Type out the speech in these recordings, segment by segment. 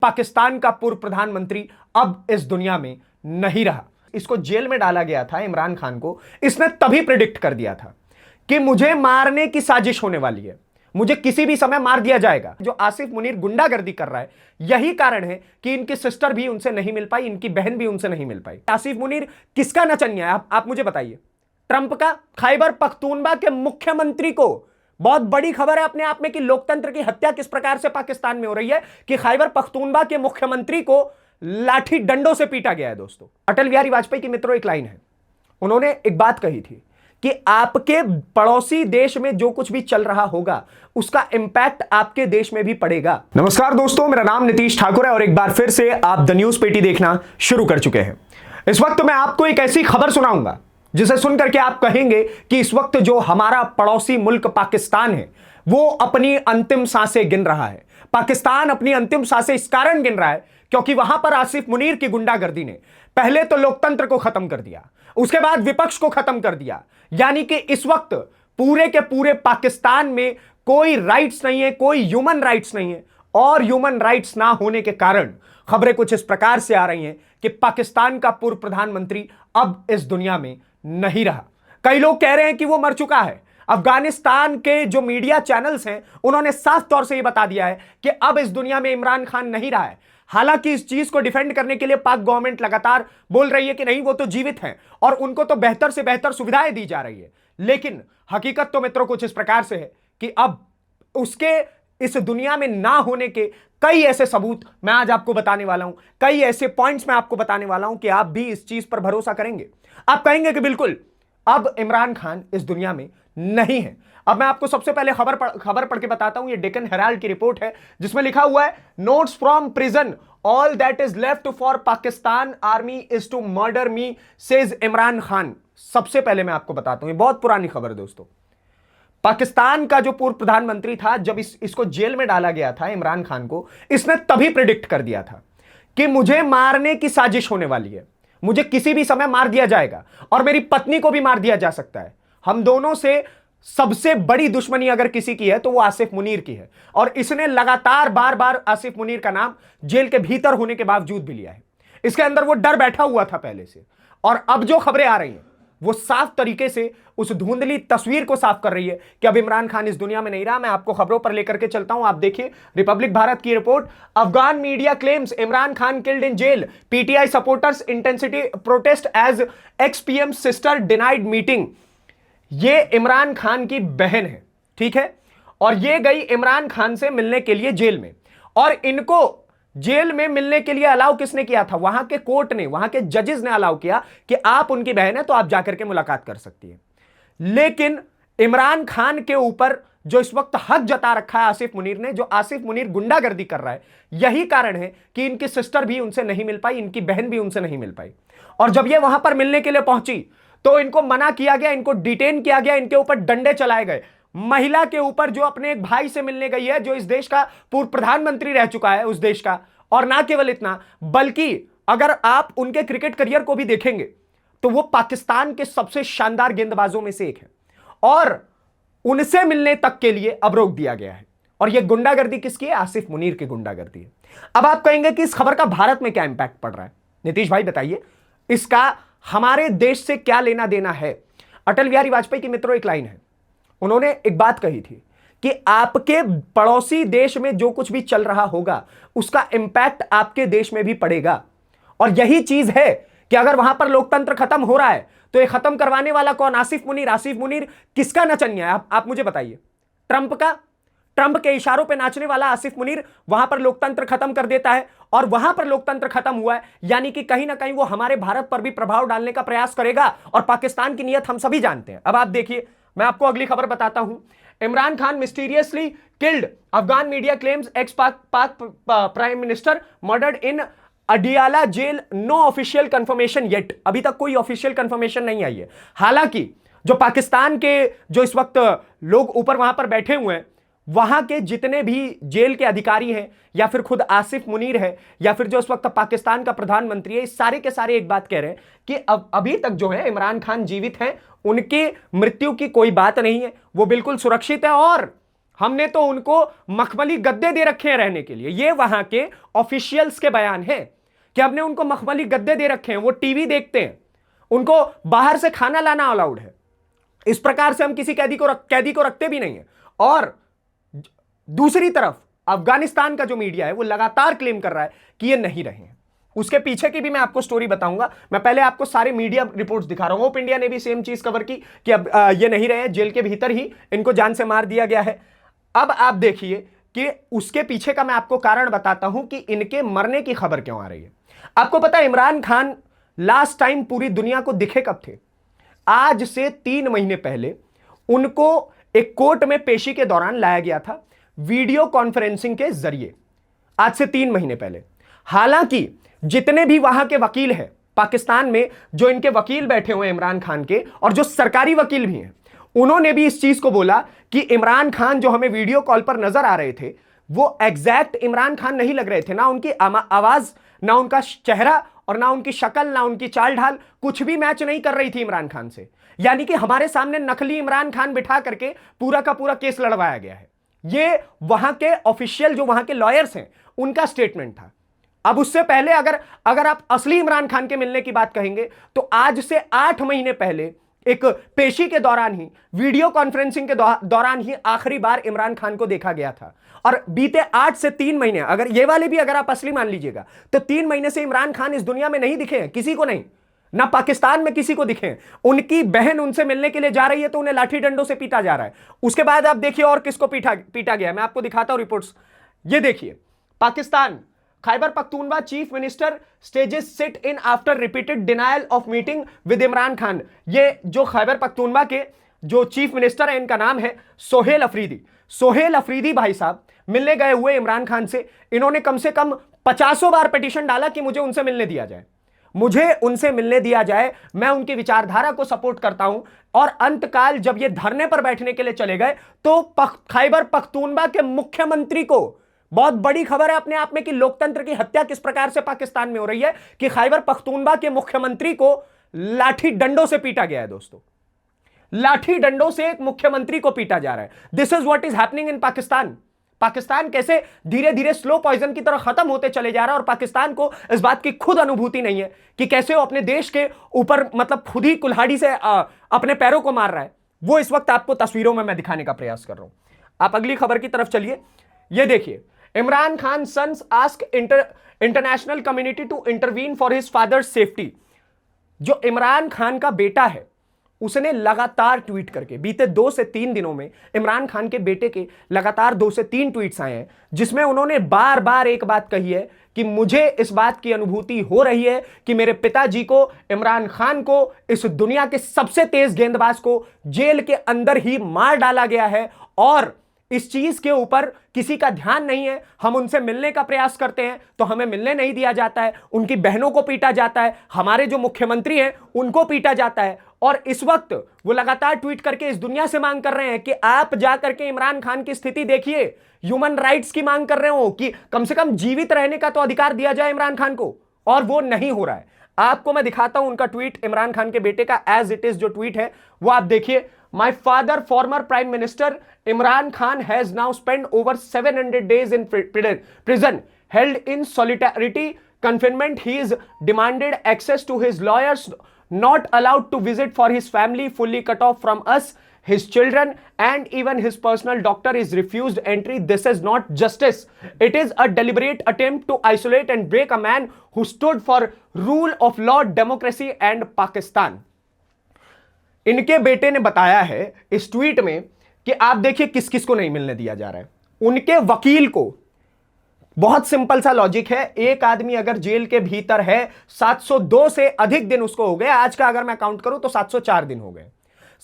पाकिस्तान का पूर्व प्रधानमंत्री अब इस दुनिया में नहीं रहा। इसको जेल में डाला गया था इमरान खान को। इसने तभी प्रिडिक्ट कर दिया था कि मुझे मारने की साजिश होने वाली है, मुझे किसी भी समय मार दिया जाएगा। जो आसिफ मुनीर गुंडागर्दी कर रहा है, यही कारण है कि इनकी सिस्टर भी उनसे नहीं मिल पाई, इनकी बहन भी उनसे नहीं मिल पाई। आसिफ मुनीर किसका नचनिया है? आप मुझे बताइए। ट्रंप का? खैबर पख्तूनख्वा के मुख्यमंत्री को। बहुत बड़ी खबर है अपने आप में कि लोकतंत्र की हत्या किस प्रकार से पाकिस्तान में हो रही है कि खैबर पख्तूनख्वा के मुख्यमंत्री को लाठी डंडों से पीटा गया है। दोस्तों, अटल बिहारी वाजपेयी की मित्रों एक लाइन है, उन्होंने एक बात कही थी कि आपके पड़ोसी देश में जो कुछ भी चल रहा होगा उसका इंपैक्ट आपके देश में भी पड़ेगा। नमस्कार दोस्तों, मेरा नाम नीतीश ठाकुर है और एक बार फिर से आप द न्यूज पेटी देखना शुरू कर चुके हैं। इस वक्त मैं आपको एक ऐसी खबर सुनाऊंगा जिसे सुनकर के आप कहेंगे कि इस वक्त जो हमारा पड़ोसी मुल्क पाकिस्तान है वो अपनी अंतिम सांसें गिन रहा है। पाकिस्तान अपनी अंतिम सांसें इस कारण गिन रहा है क्योंकि वहां पर आसिफ मुनीर की गुंडागर्दी ने पहले तो लोकतंत्र को खत्म कर दिया, उसके बाद विपक्ष को खत्म कर दिया। यानी कि इस वक्त पूरे के पूरे पाकिस्तान में कोई राइट्स नहीं है, कोई ह्यूमन राइट्स नहीं है। और ह्यूमन राइट्स ना होने के कारण खबरें कुछ इस प्रकार से आ रही हैं कि पाकिस्तान का पूर्व प्रधानमंत्री अब इस दुनिया में नहीं रहा। कई लोग कह रहे हैं कि वो मर चुका है। अफगानिस्तान के जो मीडिया चैनल्स हैं उन्होंने साफ तौर से यह बता दिया है कि अब इस दुनिया में इमरान खान नहीं रहा है। हालांकि इस चीज को डिफेंड करने के लिए पाक गवर्नमेंट लगातार बोल रही है कि नहीं, वो तो जीवित हैं और उनको तो बेहतर से बेहतर सुविधाएं दी जा रही है। लेकिन हकीकत तो मित्रों कुछ इस प्रकार से है कि अब उसके इस दुनिया में ना होने के कई ऐसे सबूत मैं आज आपको बताने वाला हूं, कई ऐसे पॉइंट्स मैं आपको बताने वाला हूं कि आप भी इस चीज पर भरोसा करेंगे। आप कहेंगे कि बिल्कुल अब इमरान खान इस दुनिया में नहीं है। अब मैं आपको सबसे पहले खबर पढ़ के बताता हूं। ये डेक्कन हेराल्ड की रिपोर्ट है जिसमें लिखा हुआ है, notes from prison, all that is left for Pakistan army is to murder me, says Imran Khan. सबसे पहले मैं आपको बताता हूं, ये बहुत पुरानी खबर है दोस्तों। पाकिस्तान का जो पूर्व प्रधानमंत्री था, जब इसको जेल में डाला गया था इमरान खान को, इसने तभी प्रिडिक्ट कर दिया था कि मुझे मारने की साजिश होने वाली है, मुझे किसी भी समय मार दिया जाएगा और मेरी पत्नी को भी मार दिया जा सकता है। हम दोनों से सबसे बड़ी दुश्मनी अगर किसी की है तो वो आसिफ मुनीर की है और इसने लगातार बार बार आसिफ मुनीर का नाम जेल के भीतर होने के बावजूद भी लिया है। इसके अंदर वो डर बैठा हुआ था पहले से। और अब जो खबरें आ रही हैं वो साफ तरीके से उस धुंधली तस्वीर को साफ कर रही है कि अब इमरान खान इस दुनिया में नहीं रहा। मैं आपको खबरों पर लेकर के चलता हूं। आप देखिए रिपब्लिक भारत की report, Afghan media claims Imran Khan killed in jail, PTI supporters intensity protest as ex PM sister denied meeting. ये इमरान खान की बहन है, ठीक है, और ये गई इमरान खान से मिलने के लिए जेल में। और इनको जेल में मिलने के लिए अलाउ किसने किया था? वहां के कोर्ट ने, वहां के जजेस ने अलाउ किया कि आप उनकी बहन है तो आप जाकर के मुलाकात कर सकती है। लेकिन इमरान खान के ऊपर जो इस वक्त हक जता रखा है आसिफ मुनीर ने, जो आसिफ मुनीर गुंडागर्दी कर रहा है, यही कारण है कि इनकी सिस्टर भी उनसे नहीं मिल पाई, इनकी बहन भी उनसे नहीं मिल पाई। और जब ये वहां पर मिलने के लिए पहुंची तो इनको मना किया गया, इनको डिटेन किया गया, इनके ऊपर डंडे चलाए गए। महिला के ऊपर जो अपने एक भाई से मिलने गई है, जो इस देश का पूर्व प्रधानमंत्री रह चुका है उस देश का, और ना केवल इतना बल्कि अगर आप उनके क्रिकेट करियर को भी देखेंगे तो वो पाकिस्तान के सबसे शानदार गेंदबाजों में से एक है, और उनसे मिलने तक के लिए अब रोक दिया गया है। और यह गुंडागर्दी किसकी है? आसिफ मुनीर की गुंडागर्दी है। अब आप कहेंगे कि इस खबर का भारत में क्या इंपैक्ट पड़ रहा है? नीतीश भाई बताइए, इसका हमारे देश से क्या लेना देना है? अटल बिहारी वाजपेयी की मित्रों एक लाइन है, उन्होंने एक बात कही थी कि आपके पड़ोसी देश में जो कुछ भी चल रहा होगा उसका इंपैक्ट आपके देश में भी पड़ेगा। और यही चीज है कि अगर वहां पर लोकतंत्र खत्म हो रहा है तो ये खत्म करवाने वाला कौन? आसिफ मुनीर। आसिफ मुनीर किसका नचनिया है? आप मुझे बताइए। ट्रंप का? ट्रंप के इशारों पे नाचने वाला आसिफ मुनीर वहां पर लोकतंत्र खत्म कर देता है, और वहां पर लोकतंत्र खत्म हुआ है यानी कि कहीं ना कहीं वो हमारे भारत पर भी प्रभाव डालने का प्रयास करेगा। और पाकिस्तान की नीयत हम सभी जानते हैं। अब आप देखिए, मैं आपको अगली खबर बताता हूं। Imran Khan mysteriously killed, Afghan media claims ex Pak prime minister murdered in Adiala jail, no official confirmation yet. अभी तक कोई ऑफिशियल कंफर्मेशन नहीं आई है। हालांकि जो पाकिस्तान के जो इस वक्त लोग ऊपर वहां पर बैठे हुए हैं, वहां के जितने भी जेल के अधिकारी हैं या फिर खुद आसिफ मुनीर है या फिर जो इस वक्त पाकिस्तान का प्रधानमंत्री है, इस सारे के सारे एक बात कह रहे हैं कि अब अभी तक जो है इमरान खान जीवित हैं, उनकी मृत्यु की कोई बात नहीं है, वो बिल्कुल सुरक्षित है। और हमने तो उनको मखमली गद्दे दे रखे हैं रहने के लिए। ये वहां के ऑफिशियल्स के बयान है कि हमने उनको मखमली गद्दे दे रखे हैं, वो टीवी देखते हैं, उनको बाहर से खाना लाना अलाउड है। इस प्रकार से हम किसी कैदी को रखते भी नहीं है। और दूसरी तरफ अफगानिस्तान का जो मीडिया है वो लगातार क्लेम कर रहा है कि ये नहीं रहे हैं। उसके पीछे की भी मैं आपको स्टोरी बताऊंगा। मैं पहले आपको सारे मीडिया रिपोर्ट्स दिखा रहा हूं। होप इंडिया ने भी सेम चीज कवर की कि अब ये नहीं रहे, जेल के भीतर ही इनको जान से मार दिया गया है। अब आप देखिए कि उसके पीछे का मैं आपको कारण बताता हूं कि इनके मरने की खबर क्यों आ रही है। आपको पता है इमरान खान लास्ट टाइम पूरी दुनिया को दिखे कब थे? आज से 3 महीने पहले उनको एक कोर्ट में पेशी के दौरान लाया गया था, वीडियो कॉन्फ्रेंसिंग के जरिए। आज से 3 महीने पहले। हालांकि जितने भी वहां के वकील हैं पाकिस्तान में, जो इनके वकील बैठे हुए हैं इमरान खान के, और जो सरकारी वकील भी हैं, उन्होंने भी इस चीज को बोला कि इमरान खान जो हमें वीडियो कॉल पर नजर आ रहे थे वो एग्जैक्ट इमरान खान नहीं लग रहे थे। ना उनकी आवाज, ना उनका चेहरा, और ना उनकी शक्ल, ना उनकी चाल ढाल, कुछ भी मैच नहीं कर रही थी इमरान खान से। यानी कि हमारे सामने नकली इमरान खान बिठा करके पूरा का पूरा केस लड़वाया गया है। ये वहां के ऑफिशियल, जो वहां के लॉयर्स हैं, उनका स्टेटमेंट था। अब उससे पहले अगर आप असली इमरान खान के मिलने की बात कहेंगे तो आज से 8 महीने पहले एक पेशी के दौरान ही, वीडियो कॉन्फ्रेंसिंग के दौरान ही आखिरी बार इमरान खान को देखा गया था। और बीते 8 से 3 महीने, अगर ये वाले भी अगर आप असली मान लीजिएगा, तो 3 महीने से इमरान खान इस दुनिया में नहीं दिखे हैं, किसी को नहीं, ना पाकिस्तान में किसी को दिखे हैं। उनकी बहन उनसे मिलने के लिए जा रही है तो उन्हें लाठी डंडों से पीटा जा रहा है। उसके बाद आप देखिए और किसको पीटा गया। मैं आपको दिखाता हूं रिपोर्ट्स। ये देखिए, Pakistan, Khyber Pakhtunkhwa chief minister stages sit in after repeated denial of meeting with Imran Khan. ये जो खैबर पख्तूनवा के जो चीफ मिनिस्टर है, इनका नाम है सोहेल अफरीदी। सोहेल अफरीदी भाई साहब मिलने गए हुए इमरान खान से। इन्होंने कम से कम 50 बार पिटीशन डाला कि मुझे उनसे मिलने दिया जाए, मुझे उनसे मिलने दिया जाए, मैं उनकी विचारधारा को सपोर्ट करता हूं। और अंतकाल जब ये धरने पर बैठने के लिए चले गए तो खैबर पख्तूनवा के मुख्यमंत्री को, बहुत बड़ी खबर है अपने आप में कि लोकतंत्र की हत्या किस प्रकार से पाकिस्तान में हो रही है, कि खैबर पख्तूनवा के मुख्यमंत्री को लाठी डंडों से पीटा गया है। दोस्तों, लाठी डंडों से एक मुख्यमंत्री को पीटा जा रहा है। This is what is happening in Pakistan. Pakistan कैसे धीरे धीरे स्लो पॉइजन की तरह खत्म होते चले जा रहा है, और पाकिस्तान को इस बात की खुद अनुभूति नहीं है कि कैसे वो अपने देश के ऊपर मतलब खुद ही कुल्हाड़ी से अपने पैरों को मार रहा है। वो इस वक्त आपको तस्वीरों में मैं दिखाने का प्रयास कर रहा हूं। आप अगली खबर की तरफ चलिए। ये देखिए, Imran Khan sons ask international community to intervene for his father's safety. जो इमरान खान का बेटा है उसने लगातार ट्वीट करके बीते 2 से 3 दिनों में इमरान खान के बेटे के लगातार 2 से 3 ट्वीट्स आए हैं, जिसमें उन्होंने बार बार एक बात कही है कि मुझे इस बात की अनुभूति हो रही है कि मेरे पिताजी को, इमरान खान को, इस दुनिया के सबसे तेज गेंदबाज को जेल के अंदर ही मार डाला गया है, और इस चीज के ऊपर किसी का ध्यान नहीं है। हम उनसे मिलने का प्रयास करते हैं तो हमें मिलने नहीं दिया जाता है, उनकी बहनों को पीटा जाता है, हमारे जो मुख्यमंत्री हैं उनको पीटा जाता है। और इस वक्त वो लगातार ट्वीट करके इस दुनिया से मांग कर रहे हैं कि आप जाकर के इमरान खान की स्थिति देखिए, ह्यूमन राइट्स की मांग कर रहे हो कि कम से कम जीवित रहने का तो अधिकार दिया जाए इमरान खान को, और वो नहीं हो रहा है। आपको मैं दिखाता हूं उनका ट्वीट, इमरान खान के बेटे का एज इट इज जो ट्वीट है वो आप देखिए। My father former prime minister Imran Khan has now spend over 700 days in prison held in solidarity confinement. He is demanded access to his lawyers, not allowed to visit for his family, fully cut off from us, his children, and even his personal doctor is refused entry. This is not justice. It is a deliberate attempt to isolate and break a man who stood for rule of law, democracy and Pakistan. इनके बेटे ने बताया है इस tweet में कि आप देखिए किस किस को नहीं मिलने दिया जा रहा है। उनके वकील को, बहुत सिंपल सा लॉजिक है, एक आदमी अगर जेल के भीतर है 702 से अधिक दिन उसको हो गए, आज का अगर मैं काउंट करूं तो 704 दिन हो गए,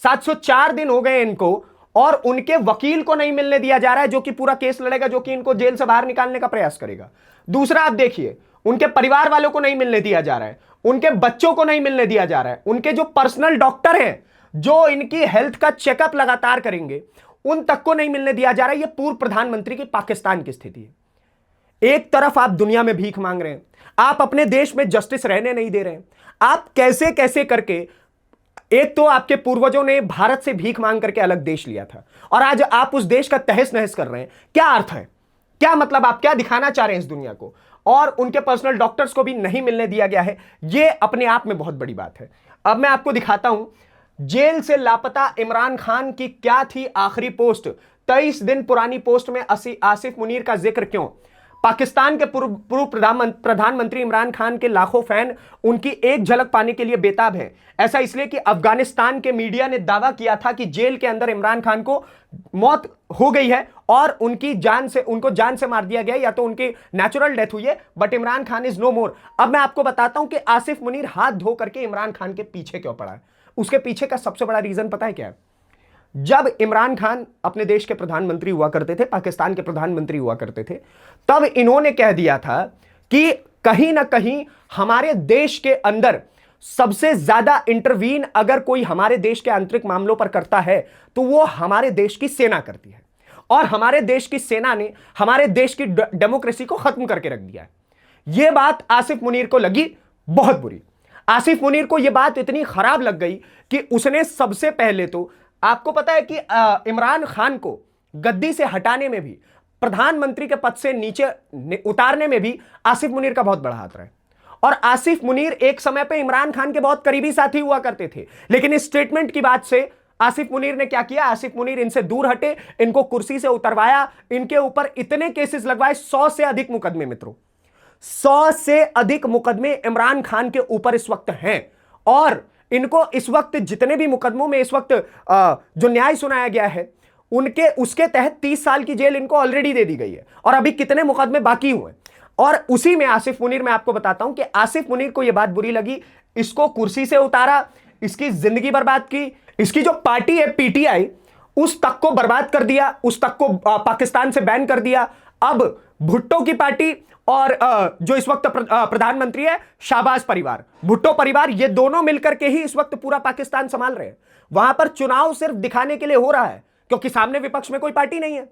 704 दिन हो गए इनको, और उनके वकील को नहीं मिलने दिया जा रहा है जो कि पूरा केस लड़ेगा, जो कि इनको जेल से बाहर निकालने का प्रयास करेगा। दूसरा आप देखिए, उनके परिवार वालों को नहीं मिलने दिया जा रहा है, उनके बच्चों को नहीं मिलने दिया जा रहा है, उनके जो पर्सनल डॉक्टर हैं जो इनकी हेल्थ का चेकअप लगातार करेंगे उन तक को नहीं मिलने दिया जा रहा है। यह पूर्व प्रधानमंत्री की पाकिस्तान की स्थिति है। एक तरफ आप दुनिया में भीख मांग रहे हैं, आप अपने देश में जस्टिस रहने नहीं दे रहे हैं, आप कैसे कैसे करके एक तो आपके पूर्वजों ने भारत से भीख मांग करके अलग देश लिया था और आज आप उस देश का तहस नहस कर रहे हैं। क्या अर्थ है, क्या मतलब, आप क्या दिखाना चाह रहे हैं इस दुनिया को? और उनके पर्सनल डॉक्टर्स को भी नहीं मिलने दिया गया है, यह अपने आप में बहुत बड़ी बात है। अब मैं आपको दिखाता हूं जेल से लापता इमरान खान की क्या थी आखिरी पोस्ट। 23 दिन पुरानी पोस्ट में आसिफ मुनीर का जिक्र क्यों? पाकिस्तान के पूर्व प्रधानमंत्री इमरान खान के लाखों फैन उनकी एक झलक पाने के लिए बेताब हैं। ऐसा इसलिए कि अफगानिस्तान के मीडिया ने दावा किया था कि जेल के अंदर इमरान खान को मौत हो गई है और उनको जान से मार दिया गया, या तो उनकी नेचुरल डेथ हुई है, but Imran Khan is no more. अब मैं आपको बताता हूं कि आसिफ मुनीर हाथ धो करके इमरान खान के पीछे क्यों पड़ा है। उसके पीछे का सबसे बड़ा रीजन पता है क्या है? जब इमरान खान अपने देश के प्रधानमंत्री हुआ करते थे, पाकिस्तान के प्रधानमंत्री हुआ करते थे, तब इन्होंने कह दिया था कि कहीं ना कहीं हमारे देश के अंदर सबसे ज्यादा इंटरवीन अगर कोई हमारे देश के आंतरिक मामलों पर करता है तो वो हमारे देश की सेना करती है, और हमारे देश की सेना ने हमारे देश की डेमोक्रेसी को खत्म करके रख दिया है। यह बात आसिफ मुनीर को लगी बहुत बुरी। आसिफ मुनीर को यह बात इतनी खराब लग गई कि उसने सबसे पहले तो, आपको पता है कि इमरान खान को गद्दी से हटाने में भी, प्रधानमंत्री के पद से नीचे उतारने में भी आसिफ मुनीर का बहुत बड़ा हाथ रहा है। और आसिफ मुनीर एक समय पे इमरान खान के बहुत करीबी साथी हुआ करते थे, लेकिन इस स्टेटमेंट की बात से आसिफ मुनीर ने क्या किया? आसिफ मुनीर इनसे दूर हटे, इनको कुर्सी से उतरवाया, इनके ऊपर इतने केसेस लगवाए, 100 से अधिक मुकदमे मित्रों, 100 से अधिक मुकदमे इमरान खान के ऊपर इस वक्त हैं। और इनको इस वक्त जितने भी मुकदमों में इस वक्त जो न्याय सुनाया गया है उसके तहत 30 साल की जेल इनको ऑलरेडी दे दी गई है, और अभी कितने मुकदमे बाकी हुए। और उसी में आसिफ मुनीर, मैं आपको बताता हूं कि आसिफ मुनीर को यह बात बुरी लगी, इसको कुर्सी से उतारा, इसकी जिंदगी बर्बाद की, इसकी जो पार्टी है पीटीआई उस तक को बर्बाद कर दिया, उस तक को पाकिस्तान से बैन कर दिया। अब भुट्टो की पार्टी और जो इस वक्त प्रधानमंत्री है शाहबाज परिवार, भुट्टो परिवार, ये दोनों मिलकर के ही इस वक्त पूरा पाकिस्तान संभाल रहे हैं। वहां पर चुनाव सिर्फ दिखाने के लिए हो रहा है क्योंकि सामने विपक्ष में कोई पार्टी नहीं है।